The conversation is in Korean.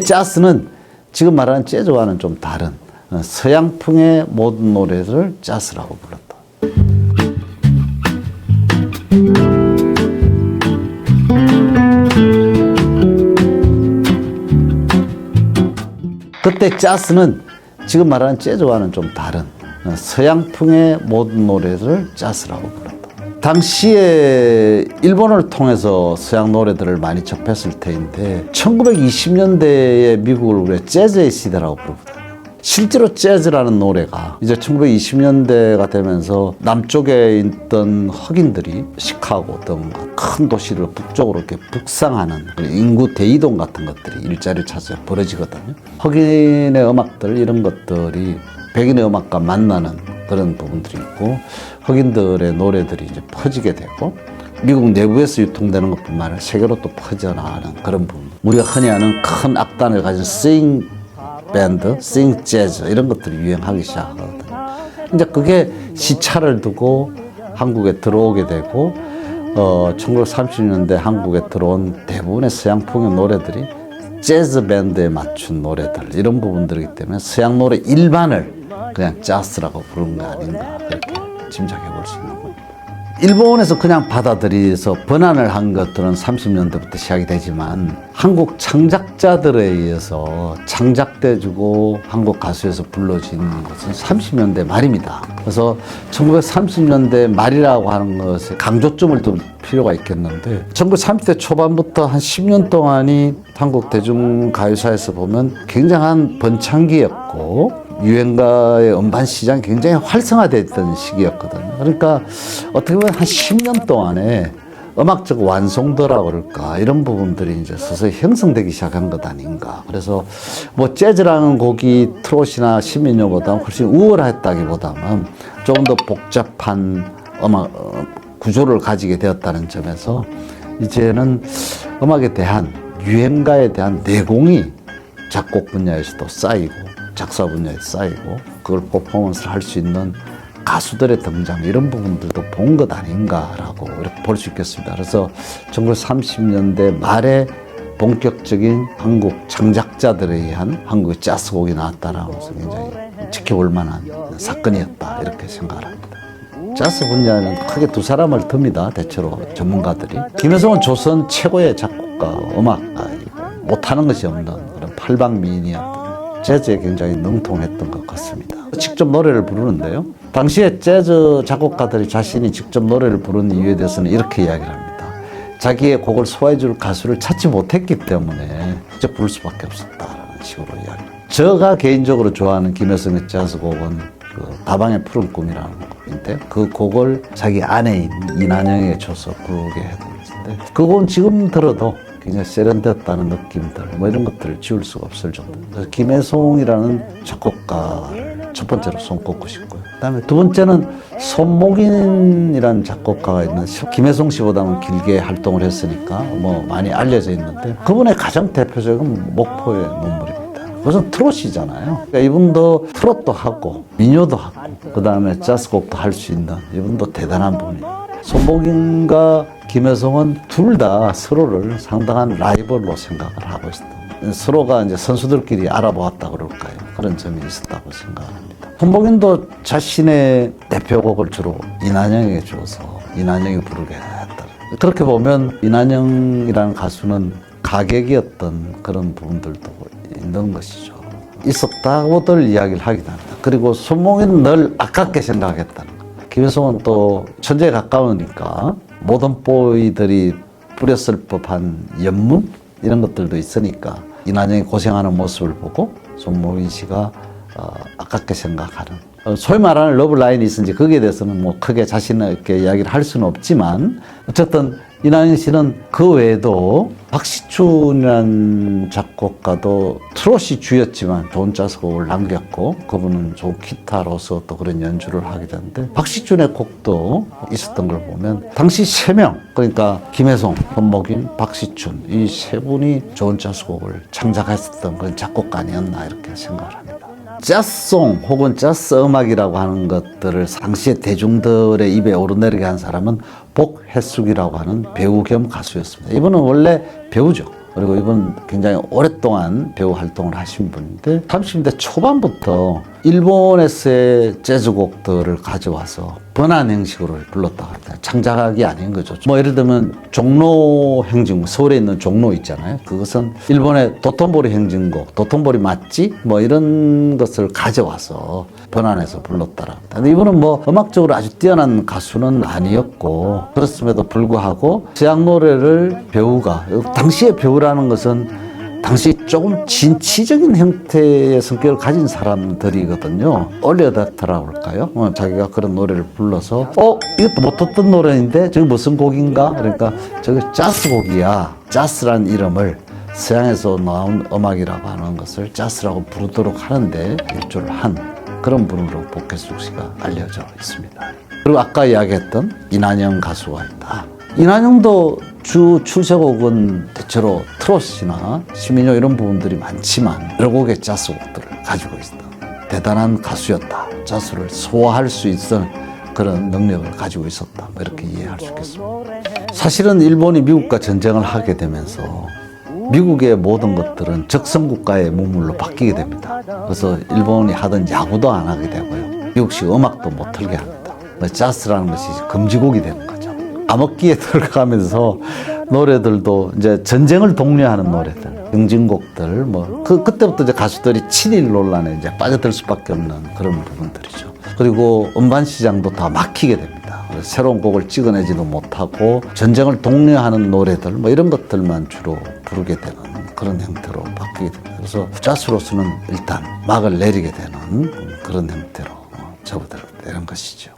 재즈는 지금 말하는 재즈와는 좀 다른 서양풍의 모든 노래를 재즈라고 불렀다. 그때 재즈는 지금 말하는 재즈와는 좀 다른 서양풍의 모든 노래를 재즈라고 불렀다. 당시에 일본을 통해서 서양 노래들을 많이 접했을 때인데 1920년대에 미국을 우리가 재즈의 시대라고 부르거든요. 실제로 재즈라는 노래가 이제 1920년대가 되면서 남쪽에 있던 흑인들이 시카고 등 큰 도시를 북쪽으로 이렇게 북상하는 인구 대이동 같은 것들이 일자리를 찾아서 벌어지거든요. 흑인의 음악들 이런 것들이 백인의 음악과 만나는 그런 부분들이 있고 흑인들의 노래들이 이제 퍼지게 되고 미국 내부에서 유통되는 것뿐만 아니라 세계로 또 퍼져나가는 그런 부분. 우리가 흔히 아는 큰 악단을 가진 스윙 밴드, 스윙 재즈 이런 것들이 유행하기 시작하거든요. 이제 그게 시차를 두고 한국에 들어오게 되고 1930년대 한국에 들어온 대부분의 서양풍의 노래들이 재즈 밴드에 맞춘 노래들 이런 부분들이기 때문에 서양 노래 일반을 그냥 재즈라고 부르는 거 아닌가 그렇게 짐작해 볼 수 있는 겁니다. 일본에서 그냥 받아들여서 번안을 한 것들은 30년대부터 시작이 되지만 한국 창작자들에 의해서 창작돼주고 한국 가수에서 불러진 것은 30년대 말입니다. 그래서 1930년대 말이라고 하는 것에 강조점을 둔 필요가 있겠는데 1930대 초반부터 한 10년 동안이 한국 대중가요사에서 보면 굉장한 번창기였고 유행가의 음반 시장이 굉장히 활성화됐던 시기였거든요. 그러니까 어떻게 보면 한 10년 동안에 음악적 완성도라고 그럴까 이런 부분들이 이제 서서히 형성되기 시작한 것 아닌가. 그래서 뭐 재즈라는 곡이 트롯이나 시민요보다 훨씬 우월했다기보다는 조금 더 복잡한 음악 구조를 가지게 되었다는 점에서 이제는 음악에 대한 유행가에 대한 내공이 작곡 분야에서도 쌓이고 작사 분야에 쌓이고 그걸 퍼포먼스를 할 수 있는 가수들의 등장 이런 부분들도 본 것 아닌가라고 이렇게 볼 수 있겠습니다. 그래서 1930년대 말에 본격적인 한국 창작자들에 의한 한국의 재즈곡이 나왔다라는 것은 굉장히 지켜볼 만한 사건이었다 이렇게 생각을 합니다. 재즈 분야는 크게 두 사람을 듭니다. 대체로 전문가들이. 김여성은 조선 최고의 작곡가, 음악가이고 못하는 것이 없는 그런 팔방미인이었던 재즈에 굉장히 능통했던 것 같습니다. 직접 노래를 부르는데요. 당시에 재즈 작곡가들이 자신이 직접 노래를 부르는 이유에 대해서는 이렇게 이야기를 합니다. 자기의 곡을 소화해줄 가수를 찾지 못했기 때문에 직접 부를 수밖에 없었다라는 식으로 이야기합니다. 제가 개인적으로 좋아하는 김여성의 재즈곡은 다방의 푸른 꿈이라는 곡인데 그 곡을 자기 아내인 이난영에게 줘서 부르게 했는데 그 곡은 지금 들어도 굉장히 세련됐다는 느낌들 뭐 이런 것들을 지울 수가 없을 정도. 그래서 김혜송이라는 작곡가를 첫 번째로 손꼽고 싶고요. 그다음에 두 번째는 손목인이라는 작곡가가 있는 김혜송 씨보다는 길게 활동을 했으니까 뭐 많이 알려져 있는데 그분의 가장 대표적인 목포의 눈물입니다. 그것은 트롯이잖아요. 그러니까 이분도 트롯도 하고 민요도 하고 그다음에 재즈곡도 할 수 있는 이분도 대단한 분이에요. 손목인과 김여성은 둘 다 서로를 상당한 라이벌로 생각을 하고 있었다. 서로가 이제 선수들끼리 알아보았다 그럴까요? 그런 점이 있었다고 생각합니다. 손목인도 자신의 대표곡을 주로 이난영에게 줘서 이난영이 부르게 했다. 그렇게 보면 이난영이라는 가수는 가객이었던 그런 부분들도 있는 것이죠. 있었다고들 이야기를 하기도 합니다. 그리고 손목인은 늘 아깝게 생각했다는 거예요. 김여성은 또 천재에 가까우니까 모던 보이들이 뿌렸을 법한 연문 이런 것들도 있으니까 이난영이 고생하는 모습을 보고 손목인 씨가 아깝게 생각하는 소위 말하는 러브라인이 있은지 거기에 대해서는 뭐 크게 자신 있게 이야기를 할 수는 없지만 어쨌든 이난영 씨는 그 외에도 박시춘이라는 작곡가도 트롯이 주였지만 좋은 재즈곡을 남겼고 그분은 좋은 기타로서 또 그런 연주를 하게 되는데 박시춘의 곡도 있었던 걸 보면 당시 3명 그러니까 김혜송, 손목인, 박시춘 이 세 분이 좋은 재즈곡을 창작했었던 그런 작곡가 아니었나 이렇게 생각을 합니다. 재즈송 혹은 재즈 음악이라고 하는 것들을 당시에 대중들의 입에 오르내리게 한 사람은 복혜숙이라고 하는 배우 겸 가수였습니다. 이분은 원래 배우죠. 그리고 이분 굉장히 오랫동안 배우 활동을 하신 분인데 30대 초반부터 일본에서의 재즈곡들을 가져와서 번안 형식으로 불렀다고 합니다. 창작이 아닌 거죠. 뭐 예를 들면 종로 행진곡, 서울에 있는 종로 있잖아요. 그것은 일본의 도톤보리 행진곡, 도톤보리 맞지? 뭐 이런 것을 가져와서 번안해서 불렀다라. 근데 이분은 뭐 음악적으로 아주 뛰어난 가수는 아니었고 그렇음에도 불구하고 서양 노래를 배우가, 당시의 배우라는 것은 당시 조금 진취적인 형태의 성격을 가진 사람들이거든요. 얼리어답터라고 할까요? 자기가 그런 노래를 불러서 이것도 못 듣던 노래인데 저게 무슨 곡인가? 그러니까 저게 자스곡이야. 자스라는 이름을 서양에서 나온 음악이라고 하는 것을 자스라고 부르도록 하는데 일조를 한 그런 분으로 복혜숙 씨가 알려져 있습니다. 그리고 아까 이야기했던 이난영 가수가 있다. 이난영도 주 출세곡은 대체로 트롯이나 시민요 이런 부분들이 많지만 여러 곡의 자스곡들을 가지고 있다. 대단한 가수였다. 자스를 소화할 수 있는 그런 능력을 가지고 있었다. 뭐 이렇게 이해할 수 있겠습니다. 사실은 일본이 미국과 전쟁을 하게 되면서 미국의 모든 것들은 적성국가의 문물로 바뀌게 됩니다. 그래서 일본이 하던 야구도 안 하게 되고요. 미국식 음악도 못 틀게 합니다. 자스라는 것이 금지곡이 되는 거죠. 암흑기에 들어가면서 노래들도 이제 전쟁을 독려하는 노래들, 응징곡들, 뭐 그때부터 이제 가수들이 친일 논란에 이제 빠져들 수밖에 없는 그런 부분들이죠. 그리고 음반 시장도 다 막히게 됩니다. 새로운 곡을 찍어내지도 못하고 전쟁을 독려하는 노래들, 뭐 이런 것들만 주로 부르게 되는 그런 형태로 바뀌게 됩니다. 그래서 자스로서는 일단 막을 내리게 되는 그런 형태로 접어들게 되는 것이죠.